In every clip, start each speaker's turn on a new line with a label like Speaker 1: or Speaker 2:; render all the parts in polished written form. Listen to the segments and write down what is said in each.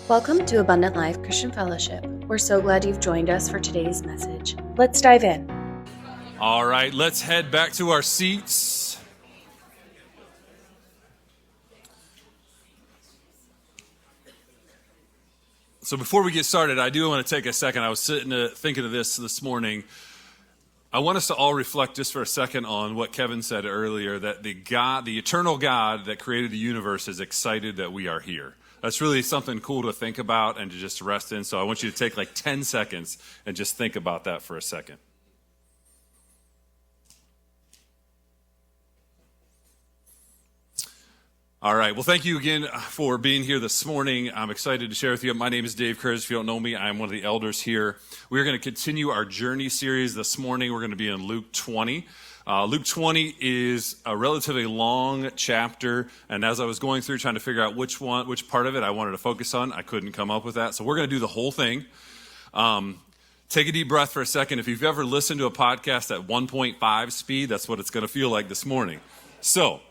Speaker 1: Welcome to Abundant Life Christian Fellowship. We're so glad you've joined us for today's message. Let's dive in.
Speaker 2: All right, let's head back to our seats. So before we get started, I do want to take a second. I was sitting thinking of this morning. I want us to all reflect just for a second on what Kevin said earlier, that the eternal God that created the universe is excited that we are here. That's really something cool to think about and to just rest in. So I want you to take like 10 seconds and just think about that for a second. All right. Well, thank you again for being here this morning. I'm excited to share with you. My name is Dave Kurzen. If you don't know me, I'm one of the elders here. We're going to continue our journey series this morning. We're going to be in Luke 20. Luke 20 is a relatively long chapter, and as I was going through trying to figure out which part of it I wanted to focus on, I couldn't come up with that. So we're going to do the whole thing. Take a deep breath for a second. If you've ever listened to a podcast at 1.5 speed, that's what it's going to feel like this morning. So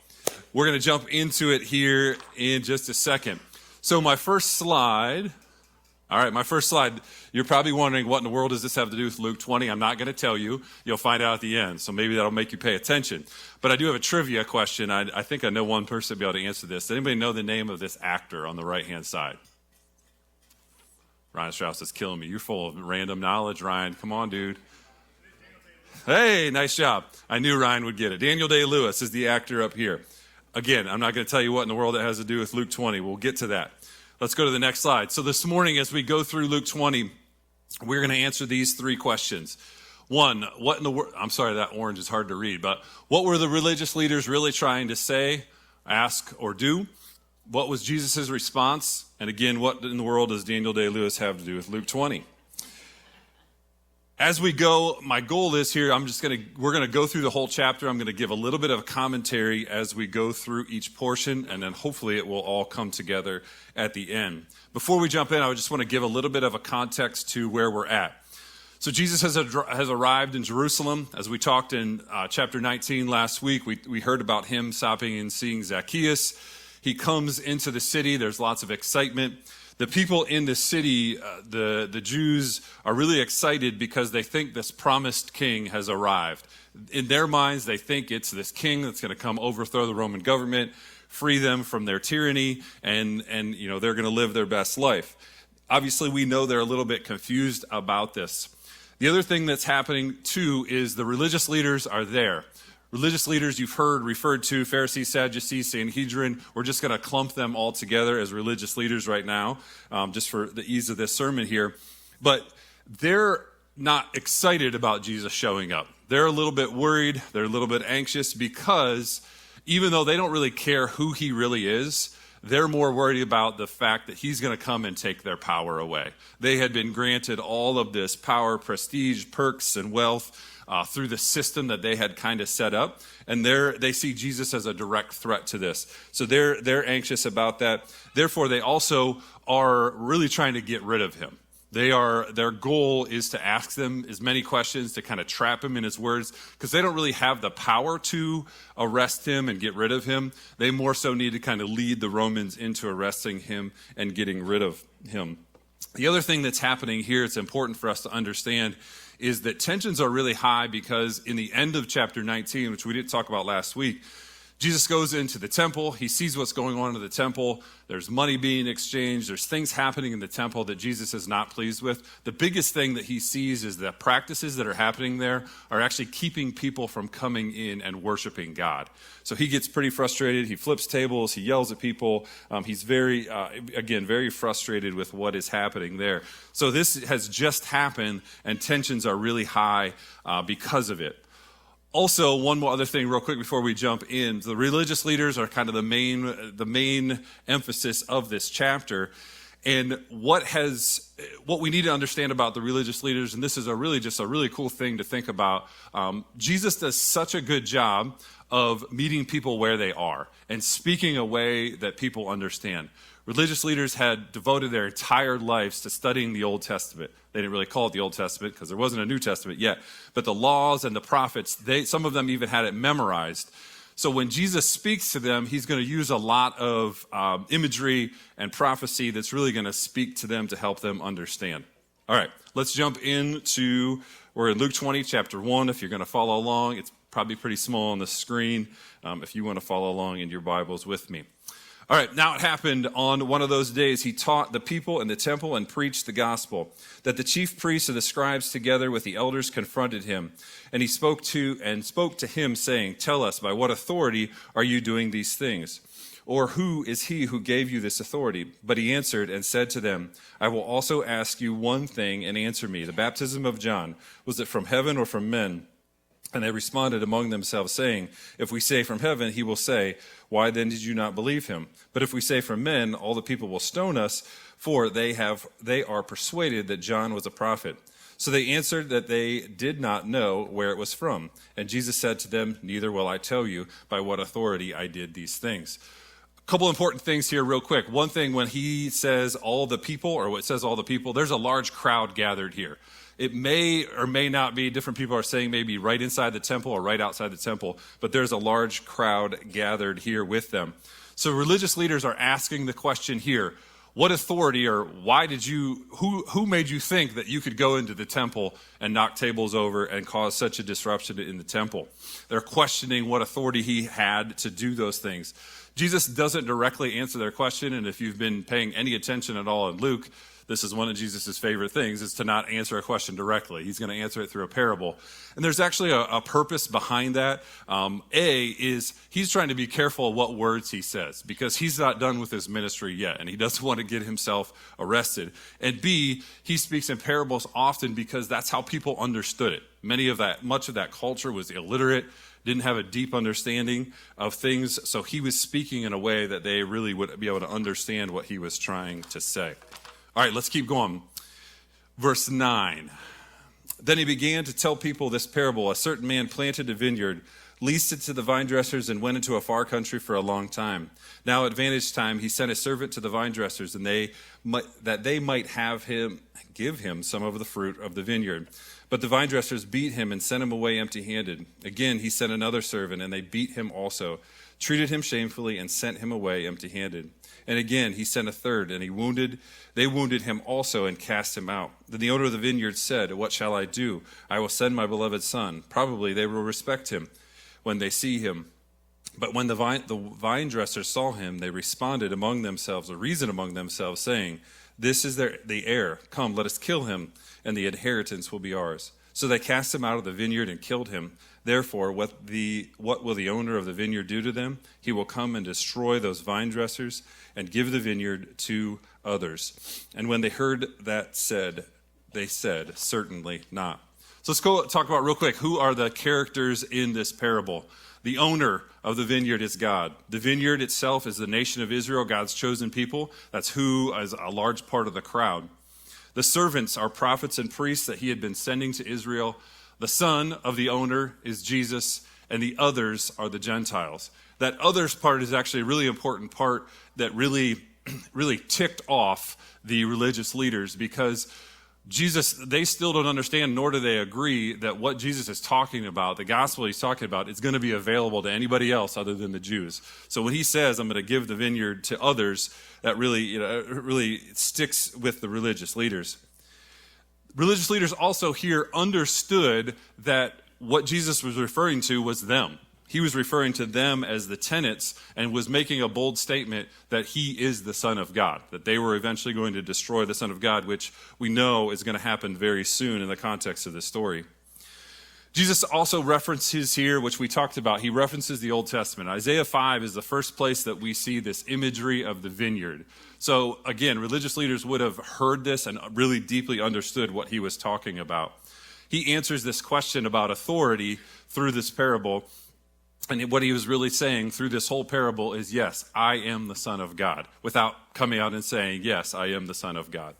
Speaker 2: we're going to jump into it here in just a second. So my first slide, you're probably wondering what in the world does this have to do with Luke 20? I'm not going to tell you. You'll find out at the end, so maybe that'll make you pay attention. But I do have a trivia question. I think I know one person will be able to answer this. Does anybody know the name of this actor on the right-hand side? Ryan Strauss is killing me. You're full of random knowledge, Ryan. Come on, dude. Hey, nice job. I knew Ryan would get it. Daniel Day-Lewis is the actor up here. Again, I'm not going to tell you what in the world it has to do with Luke 20. We'll get to that. Let's go to the next slide. So this morning, as we go through Luke 20, we're going to answer these three questions. One, what in the world? I'm sorry, that orange is hard to read, but what were the religious leaders really trying to say, ask, or do? What was Jesus' response? And again, what in the world does Daniel Day-Lewis have to do with Luke 20? As we go, my goal is here, we're going to go through the whole chapter. I'm going to give a little bit of a commentary as we go through each portion, and then hopefully it will all come together at the end. Before we jump in, I just want to give a little bit of a context to where we're at. So Jesus has arrived in Jerusalem. As we talked in chapter 19 last week, we heard about him stopping and seeing Zacchaeus. He comes into the city. There's lots of excitement. The people in the city, the Jews, are really excited because they think this promised king has arrived. In their minds, they think it's this king that's going to come overthrow the Roman government, free them from their tyranny, and they're going to live their best life. Obviously, we know they're a little bit confused about this. The other thing that's happening, too, is the religious leaders are there. Religious leaders you've heard referred to, Pharisees, Sadducees, Sanhedrin. We're just going to clump them all together as religious leaders right now, just for the ease of this sermon here. But they're not excited about Jesus showing up. They're a little bit worried. They're a little bit anxious because even though they don't really care who he really is, they're more worried about the fact that he's going to come and take their power away. They had been granted all of this power, prestige, perks, and wealth through the system that they had kind of set up, and they see Jesus as a direct threat to this. So they're anxious about that. Therefore, they also are really trying to get rid of him. Their goal is to ask them as many questions to kind of trap him in his words, because they don't really have the power to arrest him and get rid of him. They more so need to kind of lead the Romans into arresting him and getting rid of him. The other thing that's happening here, it's important for us to understand, is that tensions are really high because in the end of chapter 19, which we didn't talk about last week, Jesus goes into the temple. He sees what's going on in the temple. There's money being exchanged. There's things happening in the temple that Jesus is not pleased with. The biggest thing that he sees is that practices that are happening there are actually keeping people from coming in and worshiping God. So he gets pretty frustrated. He flips tables. He yells at people. He's very frustrated with what is happening there. So this has just happened, and tensions are really high because of it. Also, one more other thing real quick before we jump in. The religious leaders are kind of the main emphasis of this chapter. And what we need to understand about the religious leaders, and this is a really cool thing to think about, Jesus does such a good job of meeting people where they are and speaking a way that people understand. Religious leaders had devoted their entire lives to studying the Old Testament. They didn't really call it the Old Testament because there wasn't a New Testament yet. But the laws and the prophets, some of them even had it memorized. So when Jesus speaks to them, he's going to use a lot of imagery and prophecy that's really going to speak to them to help them understand. All right, let's jump into, we're in Luke 20, chapter 1. If you're going to follow along, it's probably pretty small on the screen if you want to follow along in your Bibles with me. All right, now it happened on one of those days, he taught the people in the temple and preached the gospel, that the chief priests and the scribes together with the elders confronted him. And he spoke to him, saying, "Tell us, by what authority are you doing these things? Or who is he who gave you this authority?" But he answered and said to them, "I will also ask you one thing, and answer me. The baptism of John, was it from heaven or from men?" And they responded among themselves, saying, "If we say from heaven, he will say, 'Why then did you not believe him?' But if we say from men, all the people will stone us, for they are persuaded that John was a prophet." So they answered that they did not know where it was from. And Jesus said to them, "Neither will I tell you by what authority I did these things." A couple important things here real quick. One thing, when he says all the people, or what says all the people, there's a large crowd gathered here. It may or may not be, different people are saying maybe right inside the temple or right outside the temple, but there's a large crowd gathered here with them. So religious leaders are asking the question here, what authority, or who made you think that you could go into the temple and knock tables over and cause such a disruption in the temple? They're questioning what authority he had to do those things. Jesus doesn't directly answer their question, and if you've been paying any attention at all in Luke, this is one of Jesus' favorite things, is to not answer a question directly. He's going to answer it through a parable. And there's actually a purpose behind that. Is he's trying to be careful of what words he says, because he's not done with his ministry yet, and he doesn't want to get himself arrested. And B, he speaks in parables often because that's how people understood it. Much of that culture was illiterate, didn't have a deep understanding of things, so he was speaking in a way that they really would be able to understand what he was trying to say. All right, let's keep going. Verse 9. Then he began to tell people this parable. A certain man planted a vineyard, leased it to the vine dressers, and went into a far country for a long time. Now at vantage time he sent a servant to the vine dressers, and that they might give him some of the fruit of the vineyard. But the vine dressers beat him and sent him away empty-handed. Again he sent another servant, and they beat him also, treated him shamefully, and sent him away empty-handed. And again he sent a third, and they wounded him also and cast him out. Then the owner of the vineyard said, "What shall I do? I will send my beloved son. Probably they will respect him when they see him." But when the vine dressers saw him, they reasoned among themselves, saying, "This is the heir. Come, let us kill him, and the inheritance will be ours." So they cast him out of the vineyard and killed him. Therefore, what will the owner of the vineyard do to them? He will come and destroy those vine dressers and give the vineyard to others. And when they heard that said, they said, "Certainly not." So let's go talk about real quick, who are the characters in this parable? The owner of the vineyard is God. The vineyard itself is the nation of Israel, God's chosen people. That's who is a large part of the crowd. The servants are prophets and priests that he had been sending to Israel. The son of the owner is Jesus, and the others are the Gentiles. That others part is actually a really important part that really ticked off the religious leaders, because they still don't understand, nor do they agree, that what Jesus is talking about, the gospel he's talking about, is going to be available to anybody else other than the Jews. So when he says, "I'm going to give the vineyard to others," that really sticks with the religious leaders. Religious leaders also here understood that what Jesus was referring to was them. He was referring to them as the tenants and was making a bold statement that he is the Son of God, that they were eventually going to destroy the Son of God, which we know is going to happen very soon in the context of this story. Jesus also references here, which we talked about, he references the Old Testament. Isaiah 5 is the first place that we see this imagery of the vineyard. So again, religious leaders would have heard this and really deeply understood what he was talking about. He answers this question about authority through this parable. And what he was really saying through this whole parable is, yes, I am the Son of God, without coming out and saying, yes, I am the Son of God.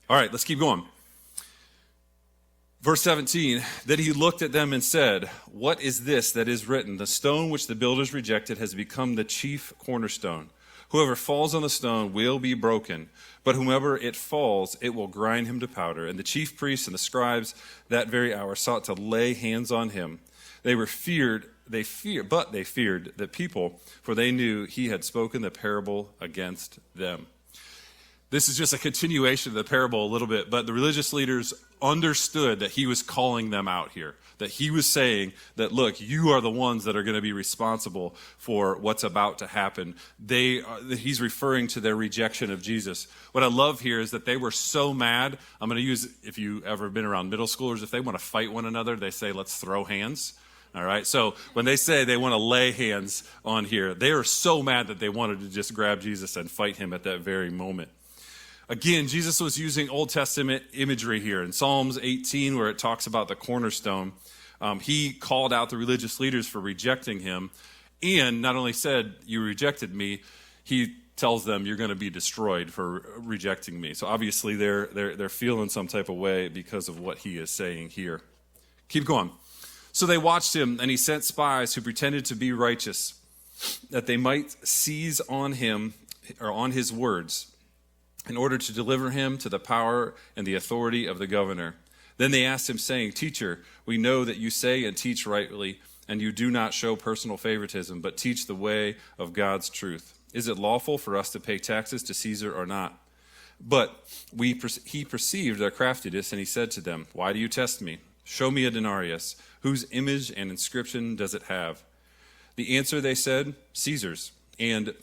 Speaker 2: All right, let's keep going. Verse 17, then he looked at them and said, "What is this that is written? The stone which the builders rejected has become the chief cornerstone. Whoever falls on the stone will be broken, but whomever it falls, it will grind him to powder." And the chief priests and the scribes that very hour sought to lay hands on him. They they feared the people, for they knew he had spoken the parable against them. This is just a continuation of the parable a little bit, but the religious leaders understood that he was calling them out here, that he was saying that, look, you are the ones that are going to be responsible for what's about to happen. He's referring to their rejection of Jesus. What I love here is that they were so mad. I'm going to use, if you ever been around middle schoolers, if they want to fight one another, they say, let's throw hands. All right, so when they say they want to lay hands on here, they are so mad that they wanted to just grab Jesus and fight him at that very moment. Again, Jesus was using Old Testament imagery here. In Psalms 18, where it talks about the cornerstone, he called out the religious leaders for rejecting him, and not only said, you rejected me, he tells them you're going to be destroyed for rejecting me. So obviously they're feeling some type of way because of what he is saying here. Keep going. So they watched him, and he sent spies who pretended to be righteous, that they might seize on him or on his words, in order to deliver him to the power and the authority of the governor. Then they asked him, saying, Teacher, we know that you say and teach rightly, and you do not show personal favoritism, but teach the way of God's truth. Is it lawful for us to pay taxes to Caesar or not? But he perceived their craftiness, and he said to them, Why do you test me? Show me a denarius. Whose image and inscription does it have? The answer, they said, Caesar's. And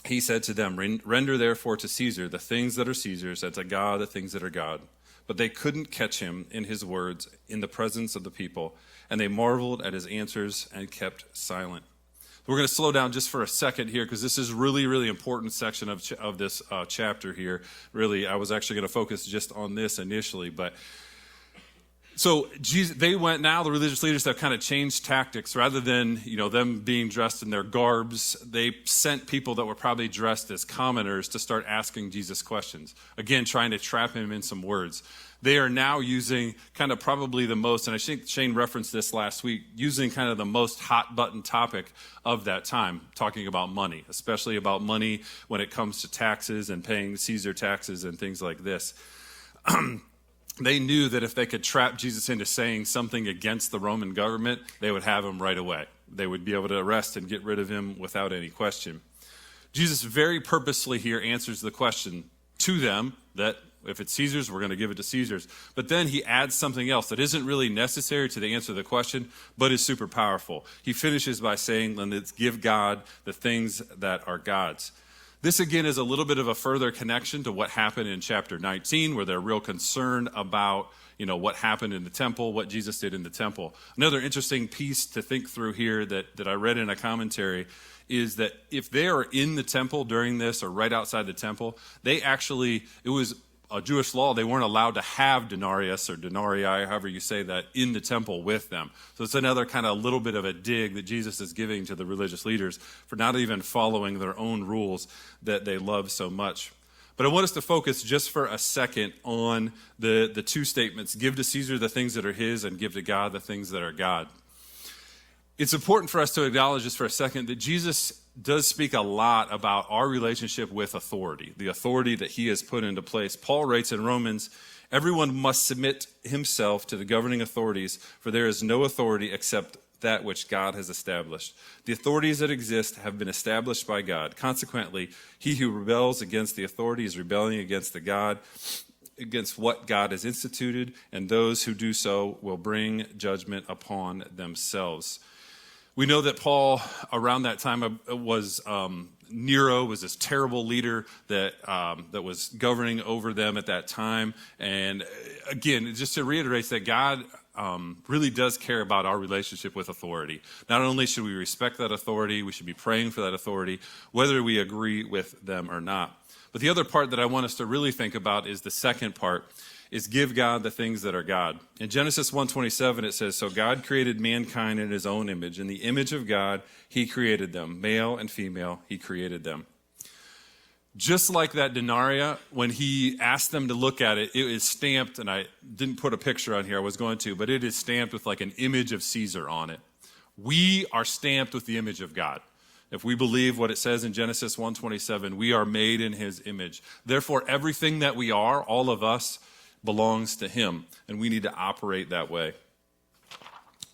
Speaker 2: he said to them, Render therefore to Caesar the things that are Caesar's, and to God the things that are God. But they couldn't catch him in his words in the presence of the people, and they marveled at his answers and kept silent. We're going to slow down just for a second here, because this is really, really important section of this chapter here. Really, I was actually going to focus just on this initially, but so they went now, the religious leaders have kind of changed tactics. Rather than, them being dressed in their garbs, they sent people that were probably dressed as commoners to start asking Jesus questions. Again, trying to trap him in some words. They are now using kind of probably the most, and I think Shane referenced this last week, using kind of the most hot button topic of that time, talking about money, especially about money when it comes to taxes and paying Caesar taxes and things like this. They knew that if they could trap Jesus into saying something against the Roman government, they would have him right away. They would be able to arrest and get rid of him without any question. Jesus very purposely here answers the question to them that if it's Caesar's, we're going to give it to Caesar's. But then he adds something else that isn't really necessary to the answer to the question, but is super powerful. He finishes by saying, let's give God the things that are God's. This, again, is a little bit of a further connection to what happened in chapter 19, where they're real concerned about, what happened in the temple, what Jesus did in the temple. Another interesting piece to think through here that I read in a commentary is that if they are in the temple during this or right outside the temple, it was a Jewish law, they weren't allowed to have denarius or denarii, however you say that, in the temple with them. So it's another kind of little bit of a dig that Jesus is giving to the religious leaders for not even following their own rules that they love so much. But I want us to focus just for a second on the two statements, give to Caesar the things that are his and give to God the things that are God. It's important for us to acknowledge just for a second that Jesus does speak a lot about our relationship with authority, the authority that he has put into place. Paul writes in Romans, everyone must submit himself to the governing authorities, for there is no authority except that which God has established. The authorities that exist have been established by God. Consequently, he who rebels against the authority is rebelling against what God has instituted, and those who do so will bring judgment upon themselves. We know that Paul, around that time, was Nero was this terrible leader that was governing over them at that time. And again, just to reiterate that God really does care about our relationship with authority. Not only should we respect that authority, we should be praying for that authority, whether we agree with them or not. But the other part that I want us to really think about is the second part, is give God the things that are God. In Genesis 1:27, it says, so God created mankind in his own image. In the image of God, he created them. Male and female, he created them. Just like that denarii, when he asked them to look at it, it is stamped, and I didn't put a picture on here, I was going to, but it is stamped with like an image of Caesar on it. We are stamped with the image of God. If we believe what it says in Genesis 1:27, we are made in his image. Therefore, everything that we are, all of us, belongs to him, and we need to operate that way.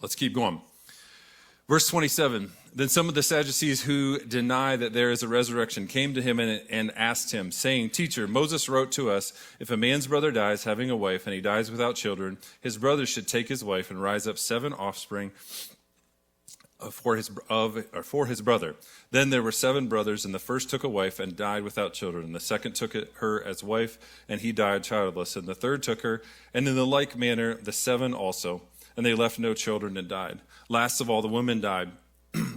Speaker 2: Let's keep going. Verse 27, then some of the Sadducees who deny that there is a resurrection came to him and asked him, saying, Teacher, Moses wrote to us, if a man's brother dies having a wife and he dies without children, his brother should take his wife and rise up 7 offspring for his brother. Then there were 7 brothers, and the first took a wife and died without children. And the second took her as wife, and he died childless. And the third took her, and in the like manner the 7 also. And they left no children and died. Last of all, the woman died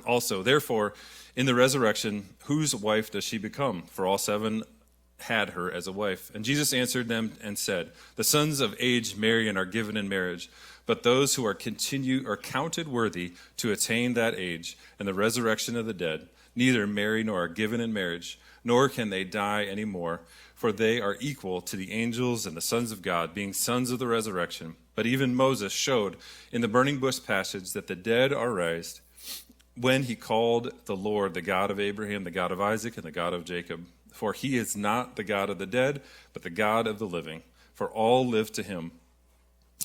Speaker 2: also. Therefore, in the resurrection, whose wife does she become? For all 7 had her as a wife. And Jesus answered them and said, the sons of age marry and are given in marriage, but those who are counted worthy to attain that age and the resurrection of the dead, neither marry nor are given in marriage, nor can they die any more, for they are equal to the angels and the sons of God, being sons of the resurrection. But even Moses showed in the burning bush passage that the dead are raised, when he called the Lord the God of Abraham, the God of Isaac, and the God of Jacob. For he is not the God of the dead, but the God of the living, for all live to him.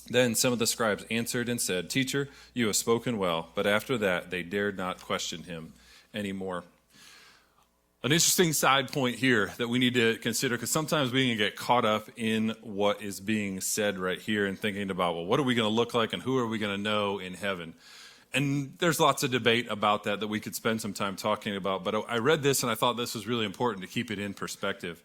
Speaker 2: Then some of the scribes answered and said, Teacher, you have spoken well. But after that, they dared not question him anymore. An interesting side point here that we need to consider, because sometimes we can get caught up in what is being said right here and thinking about, well, what are we going to look like and who are we going to know in heaven? And there's lots of debate about that we could spend some time talking about. But I read this and I thought this was really important to keep it in perspective.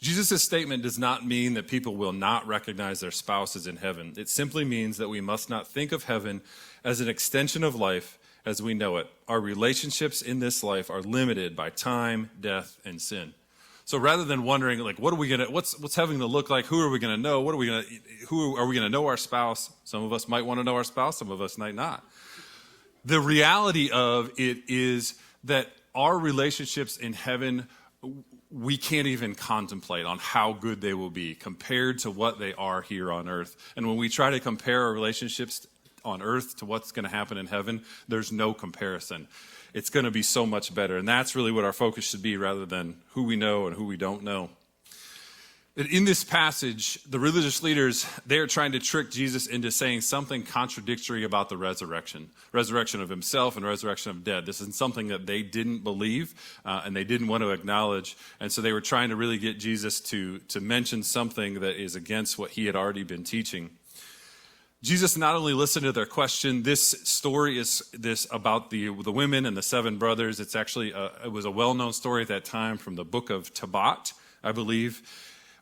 Speaker 2: Jesus' statement does not mean that people will not recognize their spouses in heaven. It simply means that we must not think of heaven as an extension of life as we know it. Our relationships in this life are limited by time, death, and sin. So rather than wondering, like, what's heaven going to look like? Who are we going to know? Who are we going to know our spouse? Some of us might want to know our spouse. Some of us might not. The reality of it is that our relationships in heaven, we can't even contemplate on how good they will be compared to what they are here on earth. And when we try to compare our relationships on earth to what's going to happen in heaven, there's no comparison. It's going to be so much better. And that's really what our focus should be, rather than who we know and who we don't know. In this passage, the religious leaders, they are trying to trick Jesus into saying something contradictory about the resurrection of himself and resurrection of dead. This is something that they didn't believe and they didn't want to acknowledge. And so they were trying to really get Jesus to mention something that is against what he had already been teaching. Jesus not only listened to their question. This story is about the women and the 7 brothers. It's actually it was a well-known story at that time from the book of Tobit, I believe.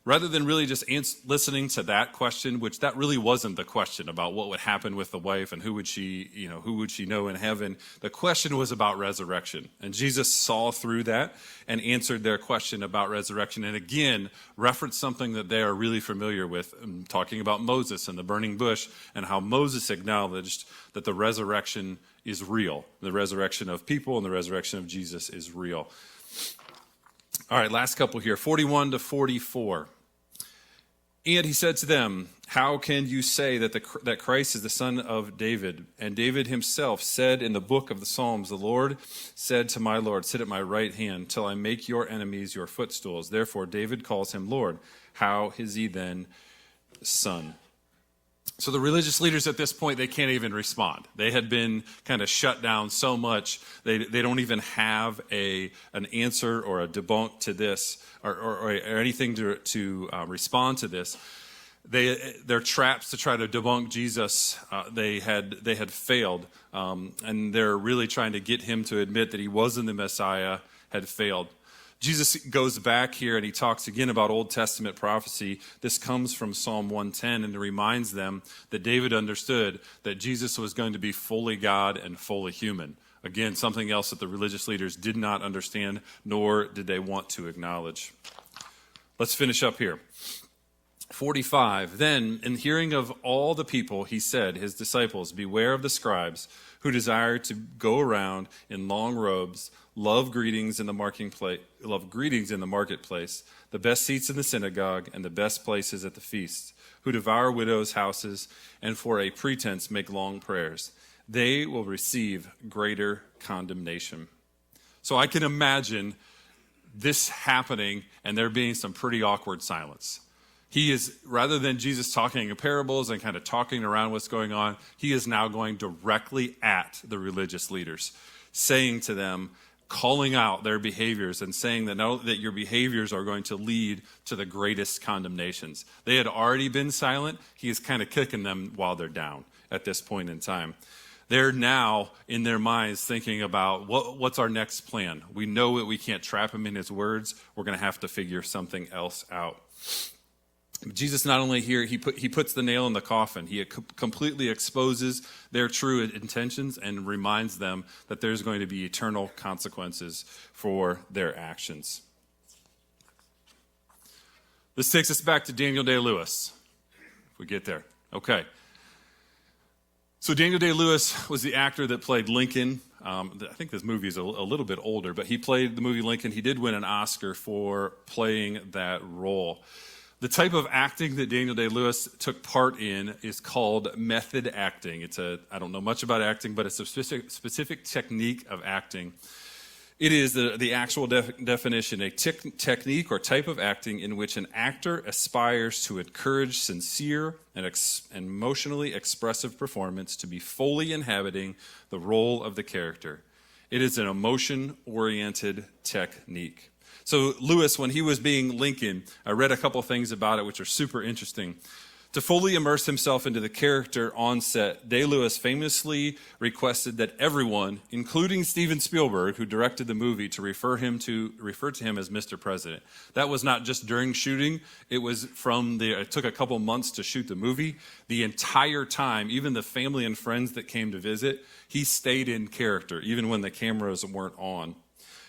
Speaker 2: Rather than really just listening to that question, which that really wasn't the question about what would happen with the wife and who would she know in heaven. The question was about resurrection. And Jesus saw through that and answered their question about resurrection. And again, referenced something that they are really familiar with, talking about Moses and the burning bush and how Moses acknowledged that the resurrection is real. The resurrection of people and the resurrection of Jesus is real. All right, last couple here, 41 to 44. And he said to them, how can you say that Christ is the son of David? And David himself said in the book of the Psalms, the Lord said to my Lord, sit at my right hand till I make your enemies your footstools. Therefore, David calls him Lord. How is he then son? So the religious leaders at this point, they can't even respond. They had been kind of shut down so much, they don't even have an answer or a debunk to this or anything to respond to this. Their traps to try to debunk Jesus, they had failed, and they're really trying to get him to admit that he wasn't the Messiah, had failed. Jesus goes back here and he talks again about Old Testament prophecy. This comes from Psalm 110, and it reminds them that David understood that Jesus was going to be fully God and fully human. Again, something else that the religious leaders did not understand, nor did they want to acknowledge. Let's finish up here. 45, then in hearing of all the people, he said, his disciples, beware of the scribes who desire to go around in long robes, love greetings in the marketplace, the best seats in the synagogue, and the best places at the feasts, who devour widows' houses, and for a pretense make long prayers. They will receive greater condemnation. So I can imagine this happening and there being some pretty awkward silence. He is, rather than Jesus talking in parables and kind of talking around what's going on, he is now going directly at the religious leaders, saying to them, calling out their behaviors and saying that no, that your behaviors are going to lead to the greatest condemnations. They had already been silent. He is kind of kicking them while they're down at this point in time. They're now in their minds thinking about what's our next plan. We know that we can't trap him in his words. We're going to have to figure something else out. Jesus not only here, he puts the nail in the coffin. He completely exposes their true intentions and reminds them that there's going to be eternal consequences for their actions. This takes us back to Daniel Day-Lewis, if we get there. Okay. So Daniel Day-Lewis was the actor that played Lincoln. I think this movie is a little bit older, but he played the movie Lincoln. He did win an Oscar for playing that role. The type of acting that Daniel Day-Lewis took part in is called method acting. I don't know much about acting, but it's a specific technique of acting. It is the actual definition, a technique or type of acting in which an actor aspires to encourage sincere and emotionally expressive performance to be fully inhabiting the role of the character. It is an emotion-oriented technique. So Lewis, when he was being Lincoln, I read a couple things about it which are super interesting. To fully immerse himself into the character on set, Day-Lewis famously requested that everyone, including Steven Spielberg, who directed the movie, to refer to him as Mr. President. That was not just during shooting. It took a couple months to shoot the movie. The entire time, even the family and friends that came to visit, he stayed in character, even when the cameras weren't on.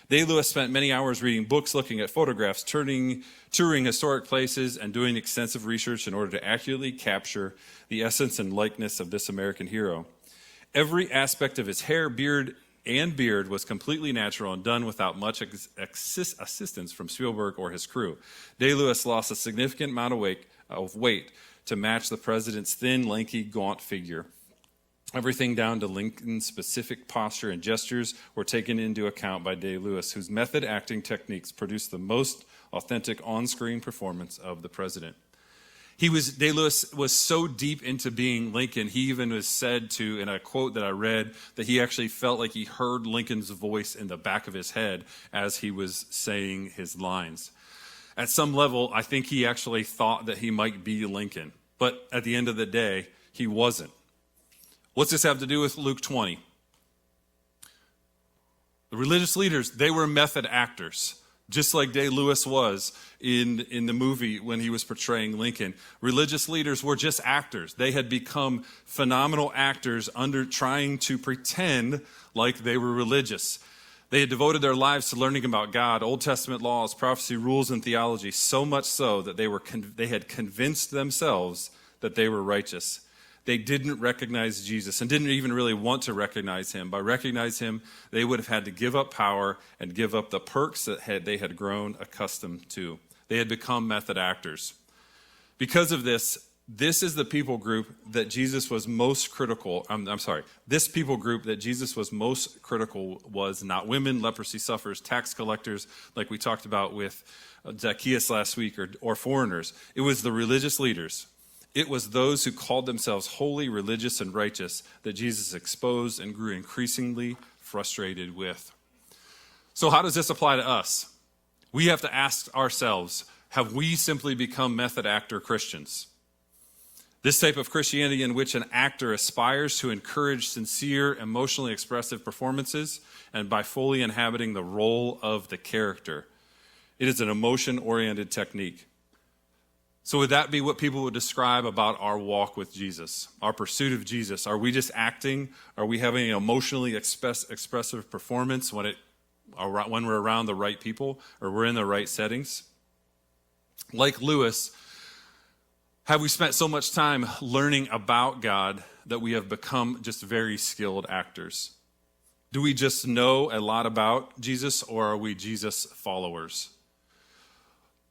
Speaker 2: Day-Lewis spent many hours reading books, looking at photographs, touring historic places, and doing extensive research in order to accurately capture the essence and likeness of this American hero. Every aspect of his hair, beard was completely natural and done without much assistance from Spielberg or his crew. Day-Lewis lost a significant amount of weight to match the president's thin, lanky, gaunt figure. Everything down to Lincoln's specific posture and gestures were taken into account by Day-Lewis, whose method acting techniques produced the most authentic on-screen performance of the president. Day-Lewis was so deep into being Lincoln, he even was said to, in a quote that I read, that he actually felt like he heard Lincoln's voice in the back of his head as he was saying his lines. At some level, I think he actually thought that he might be Lincoln, but at the end of the day, he wasn't. What's this have to do with Luke 20? The religious leaders, they were method actors, just like Day-Lewis was in the movie when he was portraying Lincoln. Religious leaders were just actors. They had become phenomenal actors trying to pretend like they were religious. They had devoted their lives to learning about God, Old Testament laws, prophecy, rules, and theology, so much so that they had convinced themselves that they were righteous. They didn't recognize Jesus and didn't even really want to recognize him. By recognizing him, they would have had to give up power and give up the perks that they had grown accustomed to. They had become method actors. Because of this is the people group that Jesus was most critical. This people group that Jesus was most critical was not women, leprosy sufferers, tax collectors, like we talked about with Zacchaeus last week, or foreigners. It was the religious leaders. It was those who called themselves holy, religious, and righteous that Jesus exposed and grew increasingly frustrated with. So how does this apply to us? We have to ask ourselves, have we simply become method actor Christians? This type of Christianity in which an actor aspires to encourage sincere, emotionally expressive performances and by fully inhabiting the role of the character. It is an emotion-oriented technique. So would that be what people would describe about our walk with Jesus, our pursuit of Jesus? Are we just acting? Are we having an emotionally expressive performance when we're around the right people or we're in the right settings? Like Lewis, have we spent so much time learning about God that we have become just very skilled actors? Do we just know a lot about Jesus, or are we Jesus followers?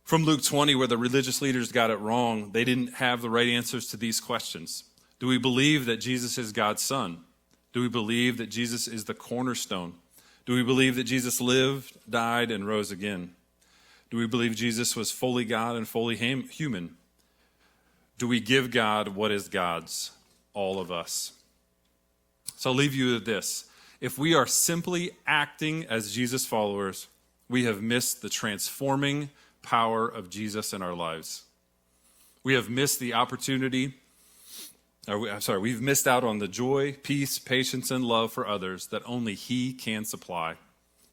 Speaker 2: From Luke 20, where the religious leaders got it wrong, they didn't have the right answers to these questions. Do we believe that Jesus is God's son? Do we believe that Jesus is the cornerstone? Do we believe that Jesus lived, died, and rose again? Do we believe Jesus was fully God and fully human? do we give God what is God's, all of us? So I'll leave you with this. If we are simply acting as Jesus followers, we have missed the transforming power of Jesus in our lives. We have missed the opportunity, we've missed out on the joy, peace, patience, and love for others that only He can supply.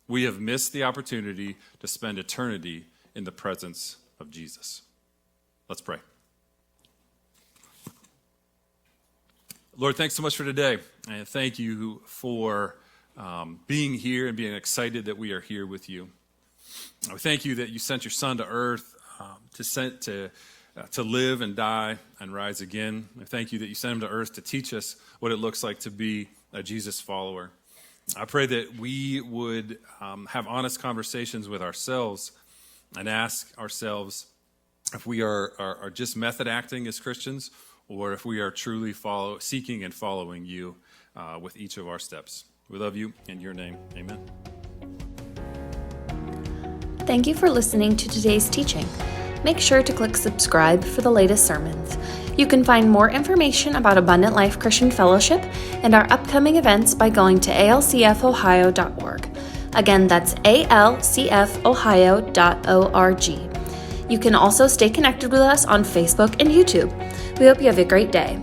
Speaker 2: We have missed the opportunity to spend eternity in the presence of Jesus. Let's pray. Lord, thanks so much for today, and thank you for being here and being excited that we are here with you. We thank you that you sent your Son to earth to live and die and rise again. I thank you that you sent him to earth to teach us what it looks like to be a Jesus follower. I pray that we would have honest conversations with ourselves and ask ourselves if we are just method acting as Christians, or if we are truly seeking and following you with each of our steps. We love you. In your name, amen.
Speaker 1: Thank you for listening to today's teaching. Make sure to click subscribe for the latest sermons. You can find more information about Abundant Life Christian Fellowship and our upcoming events by going to alcfohio.org. Again, that's alcfohio.org. You can also stay connected with us on Facebook and YouTube. We hope you have a great day.